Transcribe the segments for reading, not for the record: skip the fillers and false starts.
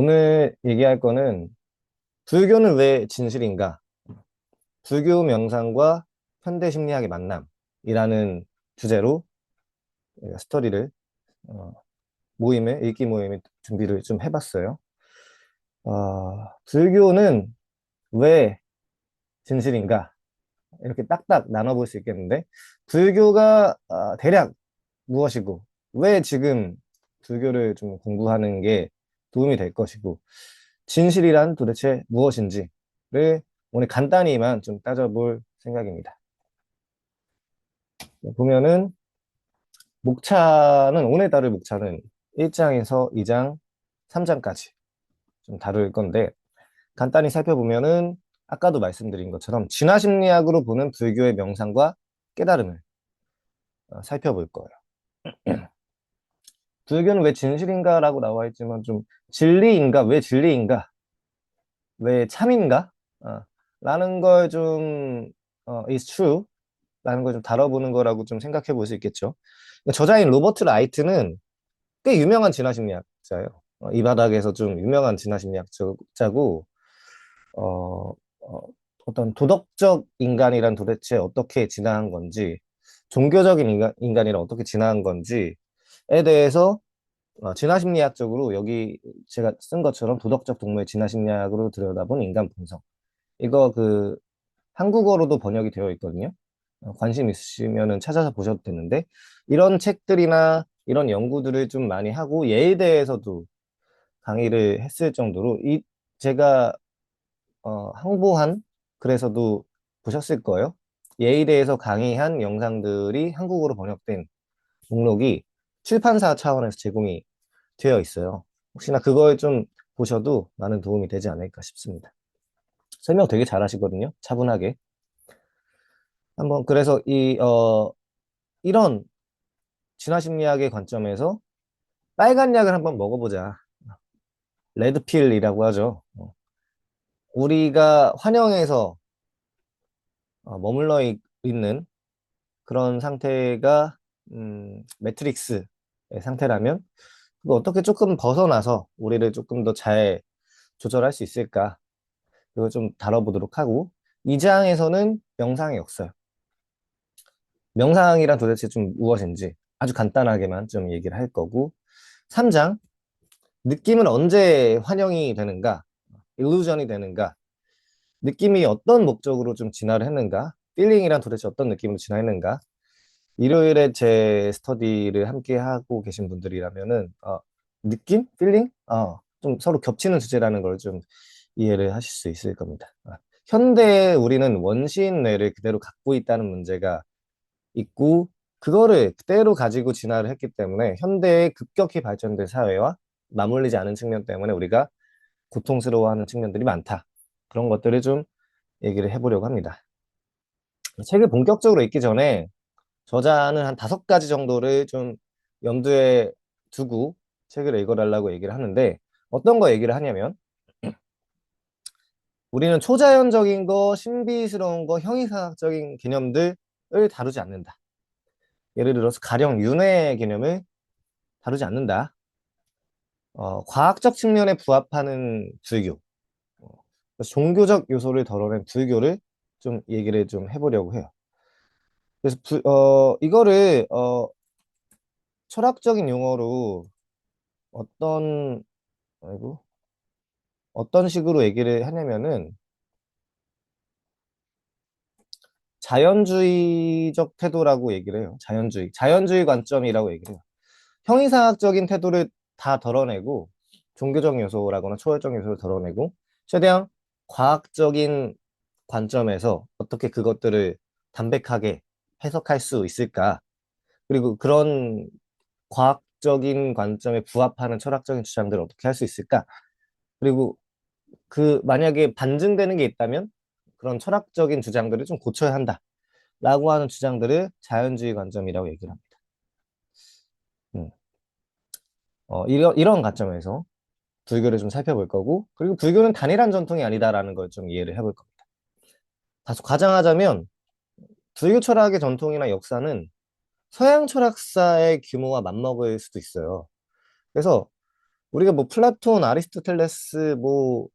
오늘 얘기할 거는 불교는 왜 진실인가? 불교 명상과 현대 심리학의 만남이라는 주제로 스토리를 어, 읽기 모임에 준비를 좀 해봤어요. 불교는 왜 진실인가? 이렇게 딱딱 나눠볼 수 있겠는데, 불교가 대략 무엇이고, 왜 지금 불교를 좀 공부하는 게 도움이 될 것이고, 진실이란 도대체 무엇인지를 오늘 간단히만 좀 따져볼 생각입니다. 보면은, 오늘 다룰 목차는 1장에서 2장, 3장까지 좀 다룰 건데, 간단히 살펴보면은, 아까도 말씀드린 것처럼 진화심리학으로 보는 불교의 명상과 깨달음을 살펴볼 거예요. 불교는 왜 진실인가라고 나와 있지만 좀 진리인가? 왜 진리인가? 왜 참인가? 라는 걸 좀 is true 라는 걸 좀 다뤄보는 거라고 좀 생각해 볼 수 있겠죠. 저자인 로버트 라이트는 꽤 유명한 진화심리학자예요. 이 바닥에서 좀 유명한 진화심리학자고 어, 어, 어떤 도덕적 인간이란 도대체 어떻게 진화한 건지, 종교적인 인간이란 어떻게 진화한 건지에 대해서 진화심리학적으로 여기 제가 쓴 것처럼 도덕적 동물 진화심리학으로 들여다본 인간 본성. 이거 한국어로도 번역이 되어 있거든요. 관심 있으시면은 찾아서 보셔도 되는데, 이런 책들이나 이런 연구들을 좀 많이 하고 예의대에서도 강의를 했을 정도로 제가 항보한 글에서도 보셨을 거예요. 예의대에서 강의한 영상들이 한국어로 번역된 목록이 출판사 차원에서 제공이 되어 있어요. 혹시나 그걸 좀 보셔도 많은 도움이 되지 않을까 싶습니다. 설명 되게 잘하시거든요. 차분하게. 그래서 이런 진화심리학의 관점에서 빨간 약을 한번 먹어보자. 레드필이라고 하죠. 우리가 환영에서 머물러 있는 그런 상태가 매트릭스의 상태라면 그거 어떻게 조금 벗어나서 우리를 조금 더 잘 조절할 수 있을까? 이거 좀 다뤄보도록 하고, 2장에서는 명상의 역사. 명상이란 도대체 좀 무엇인지 아주 간단하게만 좀 얘기를 할 거고, 3장, 느낌은 언제 환영이 되는가? 일루전이 되는가? 느낌이 어떤 목적으로 좀 진화를 했는가? 필링이란 도대체 어떤 느낌으로 진화했는가? 일요일에 제 스터디를 함께 하고 계신 분들이라면은, 느낌? 필링? 좀 서로 겹치는 주제라는 걸 좀 이해를 하실 수 있을 겁니다. 현대에 우리는 원시인 뇌를 그대로 갖고 있다는 문제가 있고, 그거를 그대로 가지고 진화를 했기 때문에 현대에 급격히 발전된 사회와 맞물리지 않은 측면 때문에 우리가 고통스러워하는 측면들이 많다. 그런 것들을 좀 얘기를 해보려고 합니다. 책을 본격적으로 읽기 전에 저자는 한 5가지 정도를 좀 염두에 두고 책을 읽어달라고 얘기를 하는데, 어떤 거 얘기를 하냐면, 우리는 초자연적인 거, 신비스러운 거, 형이상학적인 개념들을 다루지 않는다. 예를 들어서 가령 윤회 개념을 다루지 않는다. 과학적 측면에 부합하는 불교, 어, 그래서 종교적 요소를 덜어낸 불교를 좀 얘기를 좀 해보려고 해요. 그래서 이거를 철학적인 용어로 어떤 아이고 어떤 식으로 얘기를 하냐면은 자연주의적 태도라고 얘기를 해요. 자연주의 관점이라고 얘기를 해요. 형이상학적인 태도를 다 덜어내고 종교적 요소라거나 초월적 요소를 덜어내고 최대한 과학적인 관점에서 어떻게 그것들을 담백하게 해석할 수 있을까? 그리고 그런 과학적인 관점에 부합하는 철학적인 주장들을 어떻게 할 수 있을까? 그리고 만약에 반증되는 게 있다면 그런 철학적인 주장들을 좀 고쳐야 한다. 라고 하는 주장들을 자연주의 관점이라고 얘기를 합니다. 음. 이런 관점에서 불교를 좀 살펴볼 거고, 그리고 불교는 단일한 전통이 아니다라는 걸 좀 이해를 해볼 겁니다. 다소 과장하자면, 불교 철학의 전통이나 역사는 서양 철학사의 규모와 맞먹을 수도 있어요. 그래서 우리가 뭐 플라톤, 아리스토텔레스, 뭐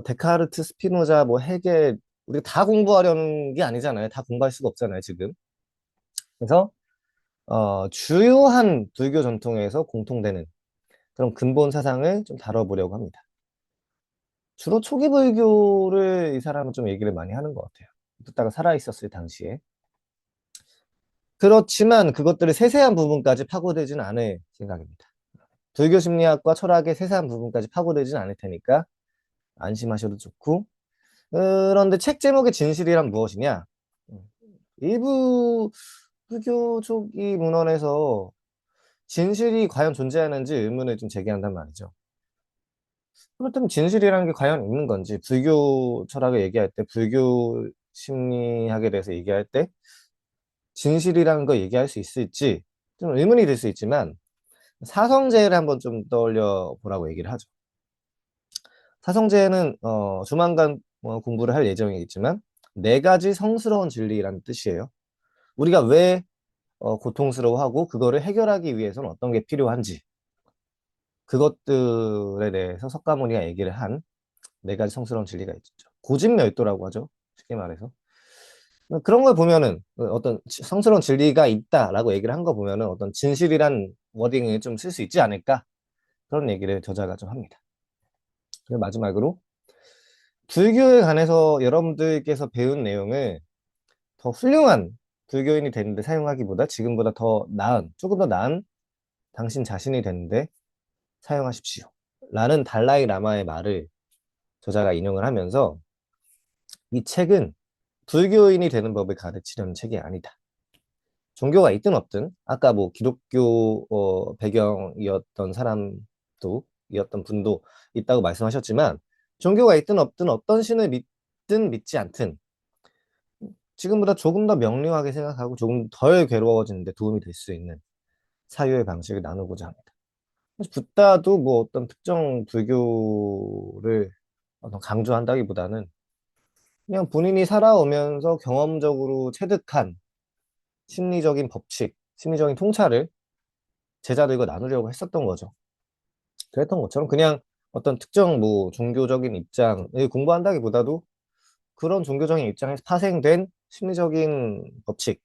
데카르트, 스피노자, 뭐 헤겔 우리가 다 공부하려는 게 아니잖아요. 다 공부할 수가 없잖아요, 지금. 그래서 주요한 불교 전통에서 공통되는 그런 근본 사상을 좀 다뤄보려고 합니다. 주로 초기 불교를 이 사람은 좀 얘기를 많이 하는 것 같아요. 부다가 살아있었을 당시에. 그렇지만 그것들의 세세한 부분까지 파고들지는 않을 생각입니다. 불교 심리학과 철학의 세세한 부분까지 파고들지는 않을 테니까 안심하셔도 좋고. 그런데 책 제목의 진실이란 무엇이냐? 일부 불교 초기 문헌에서 진실이 과연 존재하는지 의문을 좀 제기한단 말이죠. 그렇다면 진실이라는 게 과연 있는 건지, 불교 철학을 얘기할 때, 불교 심리학에 대해서 얘기할 때, 진실이라는 걸 얘기할 수 있을지 좀 의문이 들 수 있지만, 사성제를 한번 좀 떠올려 보라고 얘기를 하죠. 사성제는, 조만간 공부를 할 예정이겠지만, 네 가지 성스러운 진리라는 뜻이에요. 우리가 왜 고통스러워하고, 그거를 해결하기 위해서는 어떤 게 필요한지, 그것들에 대해서 석가모니가 얘기를 한 네 가지 성스러운 진리가 있죠. 고집멸도라고 하죠. 쉽게 말해서. 그런 걸 보면은 어떤 성스러운 진리가 있다라고 얘기를 한 거 보면은 어떤 진실이란 워딩을 좀 쓸 수 있지 않을까? 그런 얘기를 저자가 좀 합니다. 그리고 마지막으로 불교에 관해서 여러분들께서 배운 내용을 더 훌륭한 불교인이 되는데 사용하기보다 지금보다 더 나은, 조금 더 나은 당신 자신이 되는데 사용하십시오. 라는 달라이 라마의 말을 저자가 인용을 하면서 이 책은 불교인이 되는 법을 가르치려는 책이 아니다. 종교가 있든 없든 아까 뭐 기독교 배경이었던 사람도 이었던 분도 있다고 말씀하셨지만 종교가 있든 없든 어떤 신을 믿든 믿지 않든 지금보다 조금 더 명료하게 생각하고 조금 덜 괴로워지는데 도움이 될 수 있는 사유의 방식을 나누고자 합니다. 붓다도 뭐 어떤 특정 불교를 강조한다기보다는 그냥 본인이 살아오면서 경험적으로 체득한 심리적인 법칙, 심리적인 통찰을 제자들과 나누려고 했었던 거죠. 그랬던 것처럼 그냥 어떤 특정 뭐 종교적인 입장을 공부한다기보다도 그런 종교적인 입장에서 파생된 심리적인 법칙,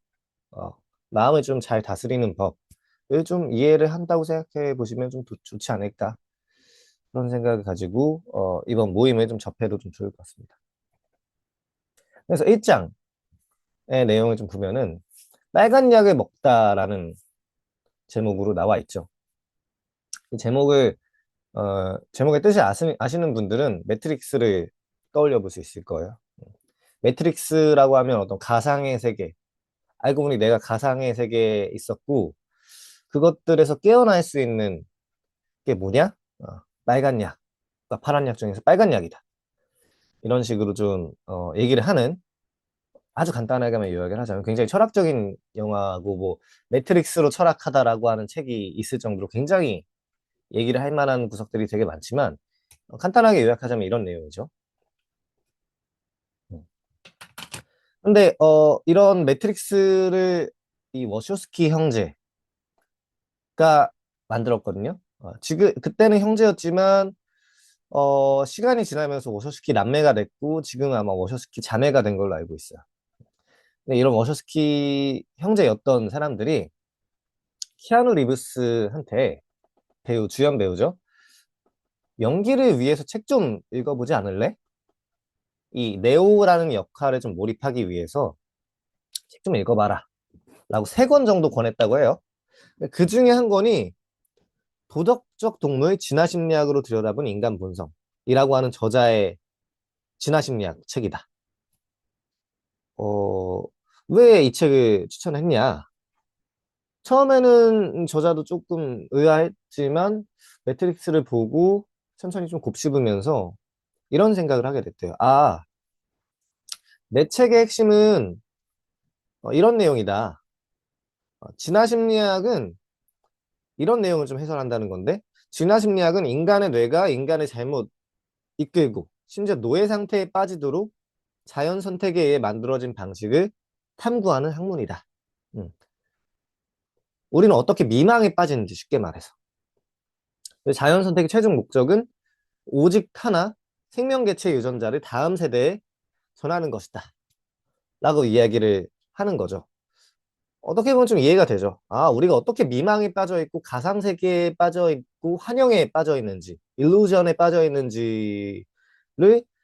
어, 마음을 좀 잘 다스리는 법을 좀 이해를 한다고 생각해 보시면 좀 좋지 않을까. 그런 생각을 가지고 이번 모임에 좀 접해도 좀 좋을 것 같습니다. 그래서 1장의 내용을 좀 보면은 빨간 약을 먹다라는 제목으로 나와 있죠. 이 제목의 뜻이 아시는 분들은 매트릭스를 떠올려 볼 수 있을 거예요. 매트릭스라고 하면 어떤 가상의 세계, 알고 보니 내가 가상의 세계에 있었고, 그것들에서 깨어날 수 있는 게 뭐냐? 빨간 약, 그러니까 파란 약 중에서 빨간 약이다. 이런 식으로 좀 얘기를 하는 아주 간단하게만 요약을 하자면 굉장히 철학적인 영화고 뭐 매트릭스로 철학하다라고 하는 책이 있을 정도로 굉장히 얘기를 할 만한 구석들이 되게 많지만 간단하게 요약하자면 이런 내용이죠. 음. 근데 이런 매트릭스를 이 워쇼스키 형제가 만들었거든요. 지금 그때는 형제였지만 시간이 지나면서 워쇼스키 남매가 됐고 지금은 아마 워쇼스키 자매가 된 걸로 알고 있어요. 근데 이런 워쇼스키 형제였던 사람들이 키아누 리브스한테 주연 배우죠. 연기를 위해서 책 좀 읽어보지 않을래? 이 네오라는 역할에 좀 몰입하기 위해서 책 좀 읽어봐라. 라고 3권 정도 권했다고 해요. 그 중에 한 권이 도덕적 동물 진화심리학으로 들여다본 인간 본성이라고 하는 저자의 진화심리학 책이다. 어, 왜 이 책을 추천했냐? 처음에는 저자도 조금 의아했지만 매트릭스를 보고 천천히 좀 곱씹으면서 이런 생각을 하게 됐대요. 아, 내 책의 핵심은 이런 내용이다. 진화심리학은 이런 내용을 좀 해설한다는 건데, 진화심리학은 인간의 뇌가 인간을 잘못 이끌고, 심지어 노예 상태에 빠지도록 자연 선택에 의해 만들어진 방식을 탐구하는 학문이다. 음. 우리는 어떻게 미망에 빠지는지 쉽게 말해서. 자연 선택의 최종 목적은 오직 하나 생명 개체 유전자를 다음 세대에 전하는 것이다. 라고 이야기를 하는 거죠. 어떻게 보면 좀 이해가 되죠. 아, 우리가 어떻게 미망에 빠져 있고 가상세계에 빠져 있고 환영에 빠져 있는지, 일루전에 빠져 있는지를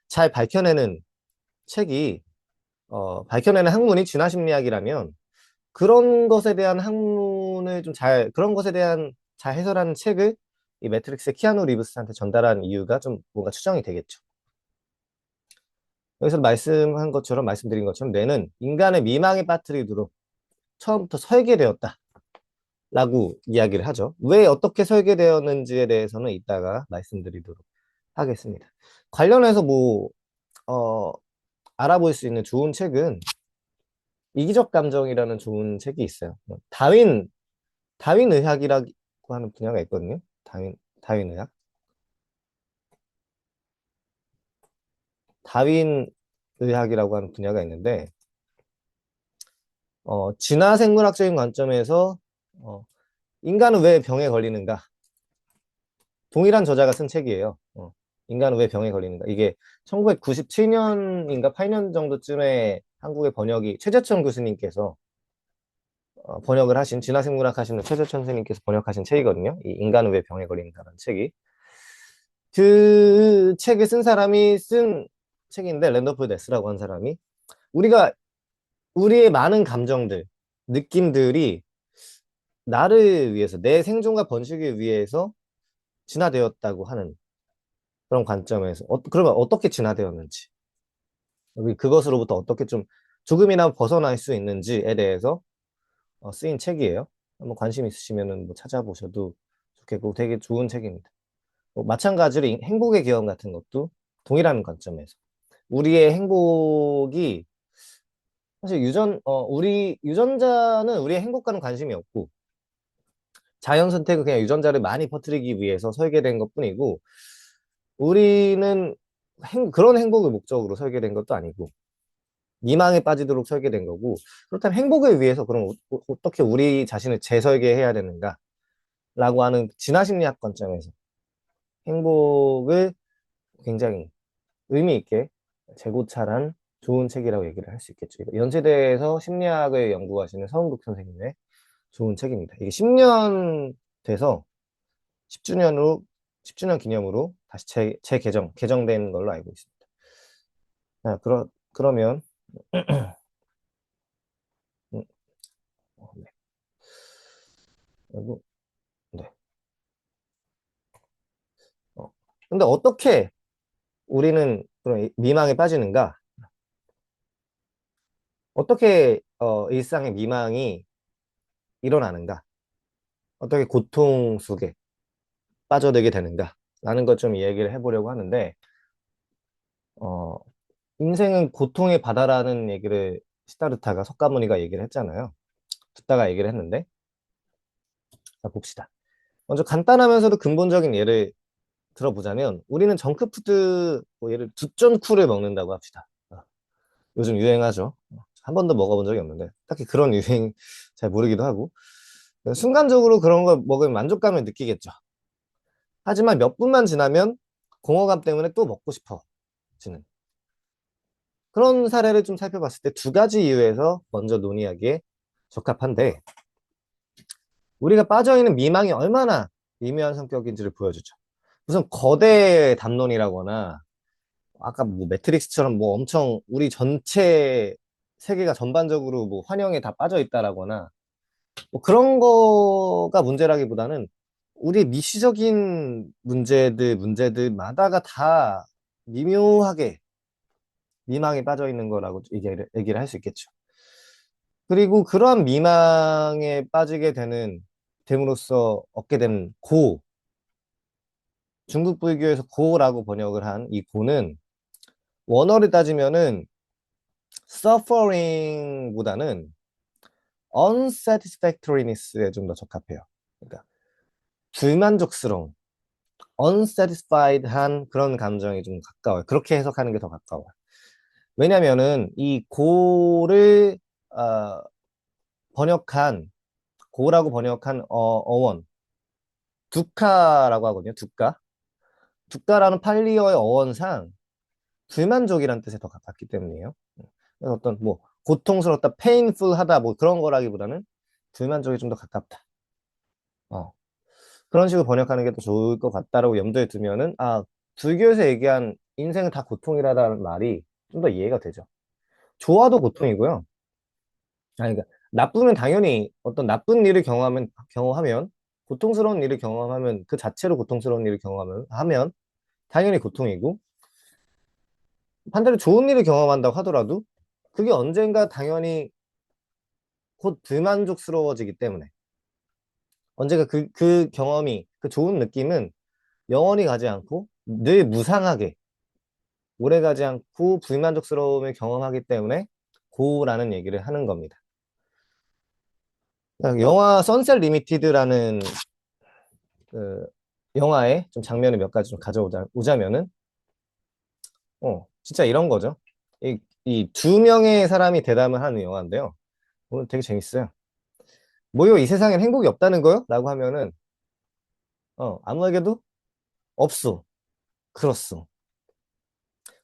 잘 밝혀내는 책이 밝혀내는 학문이 진화심리학이라면 그런 것에 대한 학문을 좀 그런 것에 대한 잘 해설하는 책을 이 매트릭스의 키아누 리브스한테 전달한 이유가 좀 뭔가 추정이 되겠죠. 여기서 말씀드린 것처럼 뇌는 인간의 미망에 빠뜨리도록 처음부터 설계되었다. 라고 이야기를 하죠. 왜 어떻게 설계되었는지에 대해서는 이따가 말씀드리도록 하겠습니다. 관련해서 어, 알아볼 수 있는 좋은 책은 이기적 감정이라는 좋은 책이 있어요. 다윈 의학이라고 하는 분야가 있거든요. 다윈 의학. 다윈 의학이라고 하는 분야가 있는데, 진화 생물학적인 관점에서, 인간은 왜 병에 걸리는가? 동일한 저자가 쓴 책이에요. 인간은 왜 병에 걸리는가? 이게 1997년인가 8년 정도쯤에 한국의 번역이 최재천 교수님께서 번역을 하신, 진화생물학 하시는 최재천 선생님께서 번역하신 책이거든요. 이 인간은 왜 병에 걸리는가라는 책이. 그 책을 쓴 사람이 쓴 책인데, 랜더프 데스라고 한 사람이, 우리가, 우리의 많은 감정들, 느낌들이 나를 위해서, 내 생존과 번식을 위해서 진화되었다고 하는 그런 관점에서, 그러면 어떻게 진화되었는지, 우리 그것으로부터 어떻게 좀 조금이나 벗어날 수 있는지에 대해서 쓰인 책이에요. 한번 관심 있으시면 뭐 찾아보셔도 좋겠고 되게 좋은 책입니다. 마찬가지로 행복의 기원 같은 것도 동일한 관점에서 우리의 행복이 사실 우리 유전자는 우리의 행복과는 관심이 없고 자연 선택은 그냥 유전자를 많이 퍼뜨리기 위해서 설계된 것뿐이고 우리는 그런 행복을 목적으로 설계된 것도 아니고 미망에 빠지도록 설계된 거고 그렇다면 행복을 위해서 그럼 어떻게 우리 자신을 재설계해야 되는가 라고 하는 진화심리학 관점에서 행복을 굉장히 의미 있게 재고찰한 좋은 책이라고 얘기를 할 수 있겠죠. 연세대에서 심리학을 연구하시는 서은국 선생님의 좋은 책입니다. 이게 10년 돼서 10주년으로 10주년 기념으로 다시 개정된 걸로 알고 있습니다. 자, 그러면 음, 네. 그리고 네. 어, 근데 어떻게 우리는 그런 미망에 빠지는가? 어떻게 일상의 미망이 일어나는가? 어떻게 고통 속에 빠져들게 되는가? 라는 것 좀 얘기를 해보려고 하는데, 어, 인생은 고통의 바다라는 얘기를 시다르타가 석가모니가 얘기를 했잖아요. 듣다가 얘기를 했는데, 자, 봅시다. 먼저 간단하면서도 근본적인 예를 들어보자면, 우리는 정크푸드, 뭐 예를 두쫀쿠를 먹는다고 합시다. 요즘 유행하죠. 한 번도 먹어본 적이 없는데, 딱히 그런 유행 잘 모르기도 하고, 순간적으로 그런 걸 먹으면 만족감을 느끼겠죠. 하지만 몇 분만 지나면 공허감 때문에 또 먹고 싶어지는 그런 사례를 좀 살펴봤을 때 두 가지 이유에서 먼저 논의하기에 적합한데 우리가 빠져있는 미망이 얼마나 미묘한 성격인지를 보여주죠. 무슨 거대 담론이라거나 아까 뭐 매트릭스처럼 뭐 엄청 우리 전체 세계가 전반적으로 뭐 환영에 다 빠져 있다라거나 뭐 그런 거가 문제라기보다는 우리 미시적인 문제들마다가 다 미묘하게 미망에 빠져 있는 거라고 얘기를 할 수 있겠죠. 그리고 그러한 미망에 빠지게 됨으로써 얻게 되는 중국 불교에서 고라고 번역을 한 이 고는 원어를 따지면은 suffering보다는 unsatisfactoriness에 좀 더 적합해요. 그러니까 불만족스러운, unsatisfied한 그런 감정이 좀 가까워요. 그렇게 해석하는 게 더 가까워요. 왜냐면은 이 고를 번역한 고라고 번역한 어원 두카라고 하거든요. 두카. 두카라는 팔리어의 어원상 불만족이라는 뜻에 더 가깝기 때문이에요. 그래서 어떤 뭐 고통스럽다, painful하다 뭐 그런 거라기보다는 불만족이 좀 더 가깝다. 어. 그런 식으로 번역하는 게 더 좋을 것 같다라고 염두에 두면은 불교에서 얘기한 인생은 다 고통이라는 말이 좀 더 이해가 되죠. 좋아도 고통이고요. 그러니까 나쁘면 당연히 어떤 나쁜 일을 경험하면 고통스러운 일을 경험하면 그 자체로 고통스러운 일을 경험하면 당연히 고통이고 반대로 좋은 일을 경험한다고 하더라도 그게 언젠가 당연히 곧 불만족스러워지기 때문에 언젠가 그 경험이 그 좋은 느낌은 영원히 가지 않고 늘 무상하게 오래 가지 않고 불만족스러움을 경험하기 때문에 고라는 얘기를 하는 겁니다. 영화 선셋 리미티드라는 그 영화의 좀 장면을 몇 가지 좀 가져오자면은 진짜 이런 거죠. 이 두 명의 사람이 대담을 하는 영화인데요. 오늘 되게 재밌어요. 뭐요? 이 세상엔 행복이 없다는 거요? 라고 하면은 아무에게도 없소. 그렇소.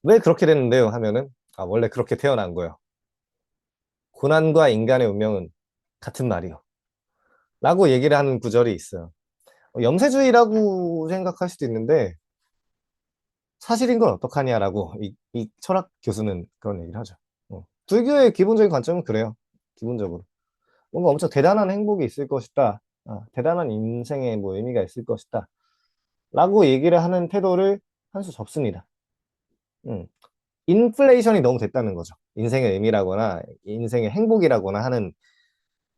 왜 그렇게 됐는데요? 하면은 원래 그렇게 태어난 거요. 고난과 인간의 운명은 같은 말이요. 라고 얘기를 하는 구절이 있어요. 염세주의라고 생각할 수도 있는데 사실인 걸 어떡하냐라고 이 철학 교수는 그런 얘기를 하죠. 불교의 기본적인 관점은 그래요. 기본적으로. 뭔가 엄청 대단한 행복이 있을 것이다. 대단한 인생의 뭐 의미가 있을 것이다. 라고 얘기를 하는 태도를 한 수 접습니다. 음. 인플레이션이 너무 됐다는 거죠. 인생의 의미라거나 인생의 행복이라거나 하는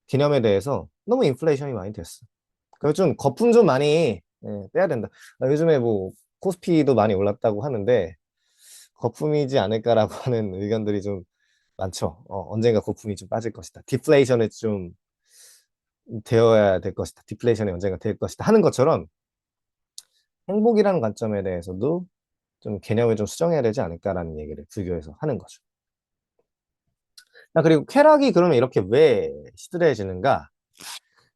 개념에 대해서 너무 인플레이션이 많이 됐어. 그래서 좀 거품 좀 많이 빼야 된다. 요즘에 뭐 코스피도 많이 올랐다고 하는데 거품이지 않을까라고 하는 의견들이 좀 많죠. 언젠가 거품이 좀 빠질 것이다. 디플레이션에 좀 되어야 될 것이다. 디플레이션이 언젠가 될 것이다. 하는 것처럼 행복이라는 관점에 대해서도 좀 개념을 좀 수정해야 되지 않을까라는 얘기를 불교에서 하는 거죠. 그리고 쾌락이 그러면 이렇게 왜 시들해지는가?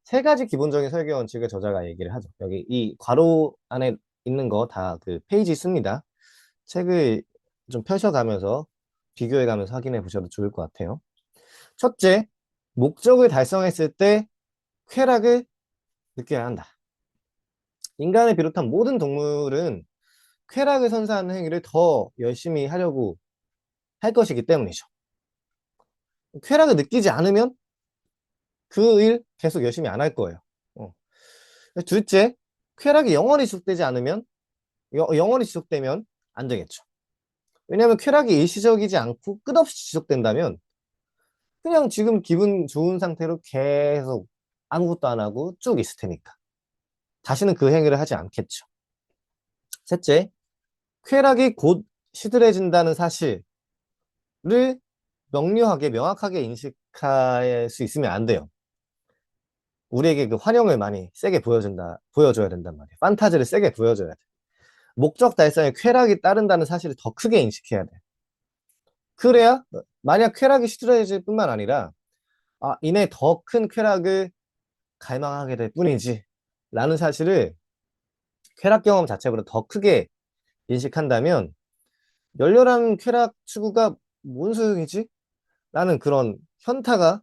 세 가지 기본적인 설계 원칙을 저자가 얘기를 하죠. 여기 이 괄호 안에 있는 거 다 그 페이지 씁니다. 책을 좀 펴셔가면서 비교해 가면서 확인해 보셔도 좋을 것 같아요. 첫째, 목적을 달성했을 때 쾌락을 느껴야 한다. 인간을 비롯한 모든 동물은 쾌락을 선사하는 행위를 더 열심히 하려고 할 것이기 때문이죠. 쾌락을 느끼지 않으면 그 일 계속 열심히 안 할 거예요. 둘째, 쾌락이 영원히 지속되면 안 되겠죠. 왜냐하면 쾌락이 일시적이지 않고 끝없이 지속된다면 그냥 지금 기분 좋은 상태로 계속 아무것도 안 하고 쭉 있을 테니까. 다시는 그 행위를 하지 않겠죠. 셋째, 쾌락이 곧 시들해진다는 사실을 명확하게 인식할 수 있으면 안 돼요. 우리에게 그 환영을 많이 세게 보여줘야 된단 말이에요. 판타지를 세게 보여줘야 돼. 목적 달성에 쾌락이 따른다는 사실을 더 크게 인식해야 돼. 그래야 만약 쾌락이 시들해질 뿐만 아니라 이내 더 큰 쾌락을 갈망하게 될 뿐이지 라는 사실을 쾌락 경험 자체보다 더 크게 인식한다면 열렬한 쾌락 추구가 뭔 소용이지? 라는 그런 현타가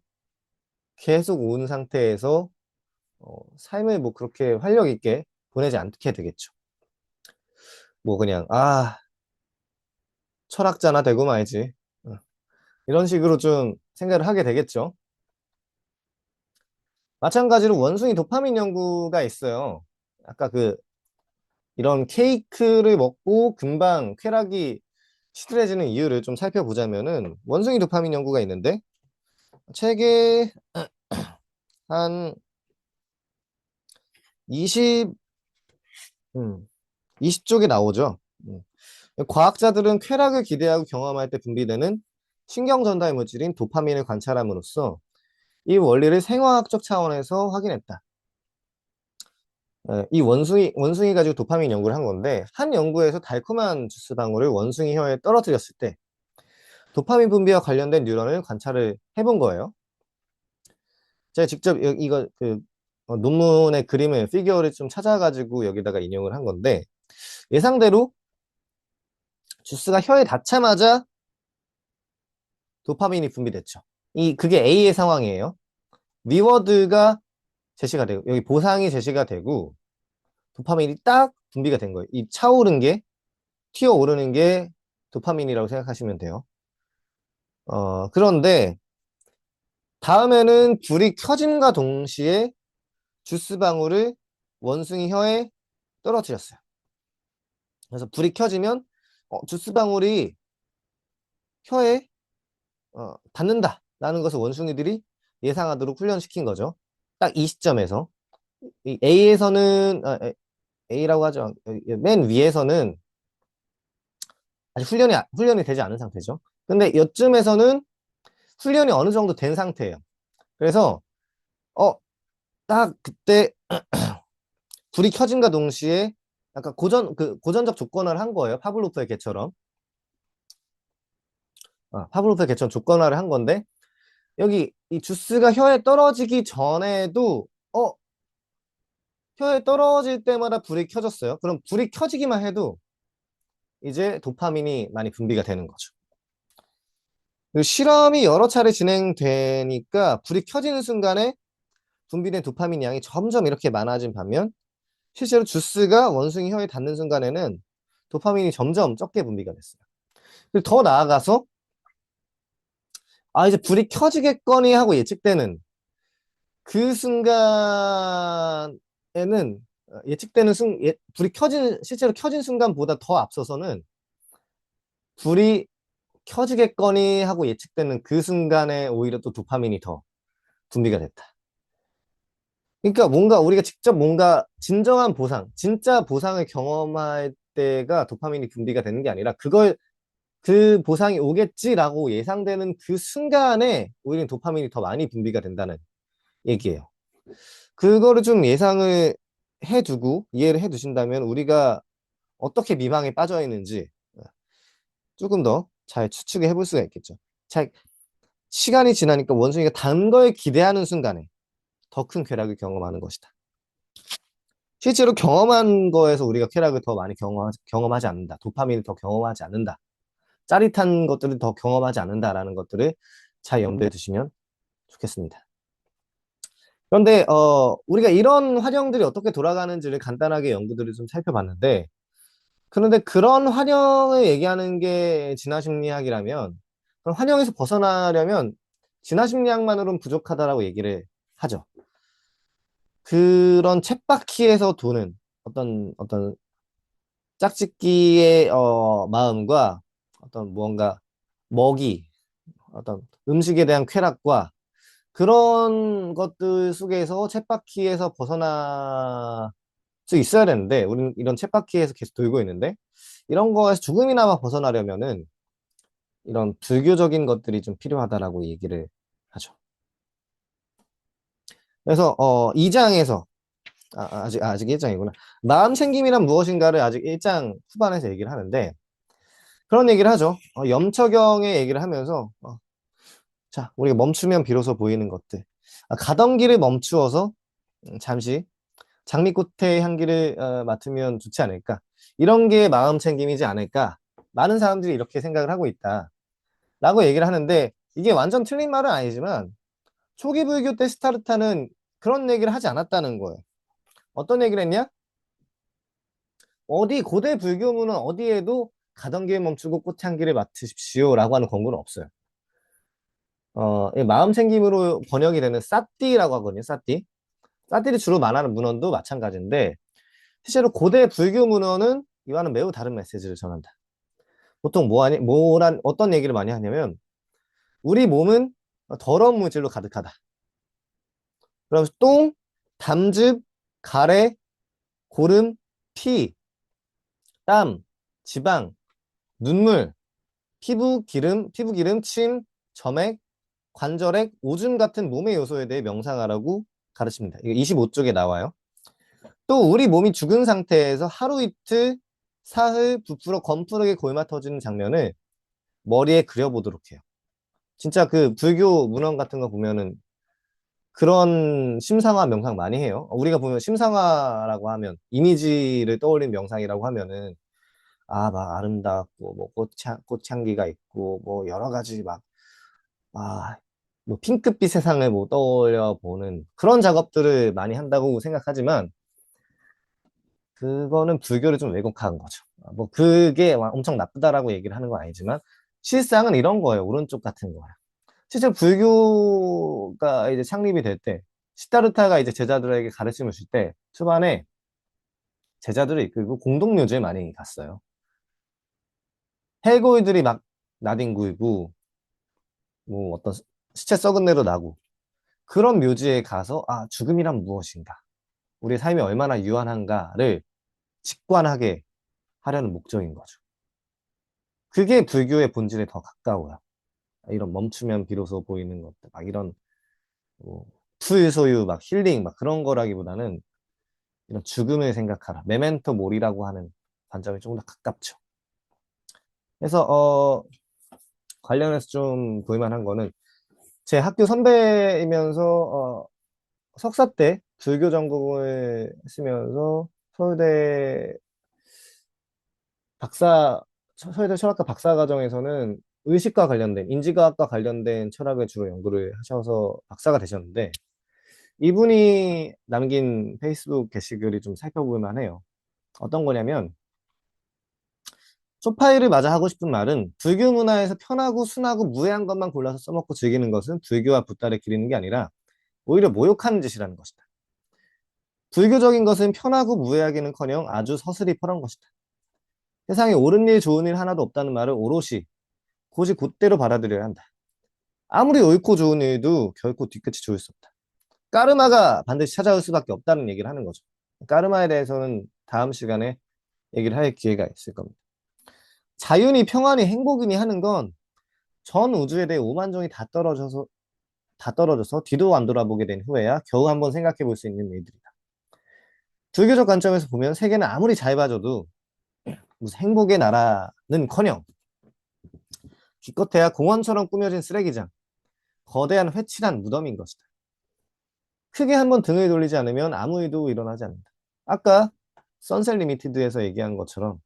계속 온 상태에서 삶을 뭐 그렇게 활력 있게 보내지 않게 되겠죠. 뭐 그냥 철학자나 되고 말지. 이런 식으로 좀 생각을 하게 되겠죠. 마찬가지로 원숭이 도파민 연구가 있어요. 아까 이런 케이크를 먹고 금방 쾌락이 시들해지는 이유를 좀 살펴보자면은 원숭이 도파민 연구가 있는데 책에 한 20, 20쪽에 나오죠. 과학자들은 쾌락을 기대하고 경험할 때 분비되는 신경 전달 물질인 도파민을 관찰함으로써 이 원리를 생화학적 차원에서 확인했다. 이 원숭이 가지고 도파민 연구를 한 건데, 한 연구에서 달콤한 주스 방울을 원숭이 혀에 떨어뜨렸을 때, 도파민 분비와 관련된 뉴런을 관찰을 해본 거예요. 제가 직접 이거 논문의 그림을, 피규어를 좀 찾아가지고 여기다가 인용을 한 건데, 예상대로 주스가 혀에 닿자마자 도파민이 분비됐죠. 그게 A의 상황이에요. 리워드가 제시가 되고, 여기 보상이 제시가 되고, 도파민이 딱 분비가 된 거예요. 이 차오른 게, 튀어오르는 게 도파민이라고 생각하시면 돼요. 그런데, 다음에는 불이 켜짐과 동시에 주스 방울을 원숭이 혀에 떨어뜨렸어요. 그래서 불이 켜지면, 주스 방울이 혀에 닿는다라는 것을 원숭이들이 예상하도록 훈련시킨 거죠. 딱 이 시점에서. 이 A에서는, A라고 하죠. 맨 위에서는 아직 훈련이 되지 않은 상태죠. 근데 이쯤에서는 훈련이 어느 정도 된 상태예요. 그래서, 어, 딱 그때 불이 켜짐과 동시에 약간 고전적 조건화를 한 거예요. 파블로프의 개처럼. 파블로프의 개처럼 조건화를 한 건데, 여기 이 주스가 혀에 떨어지기 전에도, 혀에 떨어질 때마다 불이 켜졌어요. 그럼 불이 켜지기만 해도 이제 도파민이 많이 분비가 되는 거죠. 그리고 실험이 여러 차례 진행되니까 불이 켜지는 순간에 분비된 도파민 양이 점점 이렇게 많아진 반면 실제로 주스가 원숭이 혀에 닿는 순간에는 도파민이 점점 적게 분비가 됐어요. 그리고 더 나아가서 이제 불이 켜지겠거니 하고 예측되는 그 순간에는 불이 실제로 켜진 순간보다 더 앞서서는 불이 켜지겠거니 하고 예측되는 그 순간에 오히려 또 도파민이 더 분비가 됐다. 그러니까 뭔가 우리가 직접 뭔가 진정한 보상, 진짜 보상을 경험할 때가 도파민이 분비가 되는 게 아니라 그 보상이 오겠지라고 예상되는 그 순간에 오히려 도파민이 더 많이 분비가 된다는 얘기예요. 그거를 좀 예상을 해두고 이해를 해두신다면 우리가 어떻게 미망에 빠져 있는지 조금 더 잘 추측을 해볼 수가 있겠죠. 시간이 지나니까 원숭이가 단 걸 기대하는 순간에 더 큰 쾌락을 경험하는 것이다. 실제로 경험한 거에서 우리가 쾌락을 더 많이 경험하지 않는다. 도파민을 더 경험하지 않는다. 짜릿한 것들을 더 경험하지 않는다라는 것들을 잘 염두에 두시면 좋겠습니다. 그런데 우리가 이런 활용들이 어떻게 돌아가는지를 간단하게 연구들을 좀 살펴봤는데 그런데 그런 활용을 얘기하는 게 진화심리학이라면 그럼 활용에서 벗어나려면 진화심리학만으로는 부족하다라고 얘기를 하죠. 그런 쳇바퀴에서 도는 어떤 짝짓기의 마음과 어떤 무언가 먹이, 어떤 음식에 대한 쾌락과 그런 것들 속에서 쳇바퀴에서 벗어날 수 있어야 되는데 우리는 이런 쳇바퀴에서 계속 돌고 있는데 이런 거에서 조금이나마 벗어나려면은 이런 불교적인 것들이 좀 필요하다라고 얘기를 하죠. 그래서 2장에서 아직 1장이구나. 마음 챙김이란 무엇인가를 아직 1장 후반에서 얘기를 하는데 그런 얘기를 하죠. 염처경의 얘기를 하면서 자, 우리가 멈추면 비로소 보이는 것들. 가던 길을 멈추어서 잠시 장미꽃의 향기를 맡으면 좋지 않을까. 이런 게 마음 챙김이지 않을까. 많은 사람들이 이렇게 생각을 하고 있다. 라고 얘기를 하는데 이게 완전 틀린 말은 아니지만 초기 불교 때 스타르타는 그런 얘기를 하지 않았다는 거예요. 어떤 얘기를 했냐? 고대 불교문은 어디에도 가던 길 멈추고 꽃향기를 맡으십시오 라고 하는 권고는 없어요. 이 마음 챙김으로 번역이 되는 사띠라고 하거든요. 사띠. 사띠를 주로 말하는 문헌도 마찬가지인데 실제로 고대 불교 문헌은 이와는 매우 다른 메시지를 전한다. 보통 어떤 얘기를 많이 하냐면 우리 몸은 더러운 물질로 가득하다. 그러면서 똥, 담즙, 가래, 고름, 피, 땀, 지방, 눈물, 피부 기름, 침, 점액, 관절액, 오줌 같은 몸의 요소에 대해 명상하라고 가르칩니다. 이거 25쪽에 나와요. 또 우리 몸이 죽은 상태에서 하루 이틀 사흘 부풀어 검푸르게 골마 터지는 장면을 머리에 그려보도록 해요. 진짜 그 불교 문헌 같은 거 보면은 그런 심상화 명상 많이 해요. 우리가 보면 심상화라고 하면 이미지를 떠올린 명상이라고 하면은 아, 막 아름답고 뭐 꽃향기가 있고 뭐 여러 가지 막 아, 뭐 핑크빛 세상을 뭐 떠올려 보는 그런 작업들을 많이 한다고 생각하지만 그거는 불교를 좀 왜곡한 거죠. 뭐 그게 막 엄청 나쁘다라고 얘기를 하는 건 아니지만 실상은 이런 거예요. 오른쪽 같은 거예요. 실제 불교가 이제 창립이 될 때, 시다르타가 이제 제자들에게 가르침을 줄 때, 초반에 제자들을 이끌고 공동묘지에 많이 갔어요. 해골들이 막 나뒹굴고, 뭐 어떤 시체 썩은 내로 나고, 그런 묘지에 가서, 아, 죽음이란 무엇인가? 우리의 삶이 얼마나 유한한가를 직관하게 하려는 목적인 거죠. 그게 불교의 본질에 더 가까워요. 이런 멈추면 비로소 보이는 것들, 막 이런, 뭐, 풀소유, 막 힐링, 막 그런 거라기보다는 이런 죽음을 생각하라. 메멘토 모리라고 하는 관점이 조금 더 가깝죠. 그래서 관련해서 좀 볼만한 거는 제 학교 선배이면서 석사 때 불교 전공을 했으면서 서울대 박사 서울대 철학과 박사 과정에서는 의식과 관련된 인지과학과 관련된 철학을 주로 연구를 하셔서 박사가 되셨는데 이분이 남긴 페이스북 게시글이 좀 살펴볼 만해요. 어떤 거냐면 소파이를 맞아 하고 싶은 말은 불교 문화에서 편하고 순하고 무해한 것만 골라서 써먹고 즐기는 것은 불교와 붓다를 기리는 게 아니라 오히려 모욕하는 짓이라는 것이다. 불교적인 것은 편하고 무해하기는커녕 아주 서슬이 펄한 것이다. 세상에 옳은 일 좋은 일 하나도 없다는 말을 오롯이 고지 곧대로 받아들여야 한다. 아무리 옳고 좋은 일도 결코 뒤끝이 좋을 수 없다. 까르마가 반드시 찾아올 수밖에 없다는 얘기를 하는 거죠. 까르마에 대해서는 다음 시간에 얘기를 할 기회가 있을 겁니다. 자윤이 평안이 행복이니 하는 건 전 우주에 대해 오만정이 다 떨어져서 뒤도 안 돌아보게 된 후에야 겨우 한번 생각해 볼 수 있는 일들이다. 불교적 관점에서 보면 세계는 아무리 잘 봐줘도 무슨 행복의 나라는커녕 기껏해야 공원처럼 꾸며진 쓰레기장, 거대한 회칠한 무덤인 것이다. 크게 한번 등을 돌리지 않으면 아무 일도 일어나지 않는다. 아까 선셋 리미티드에서 얘기한 것처럼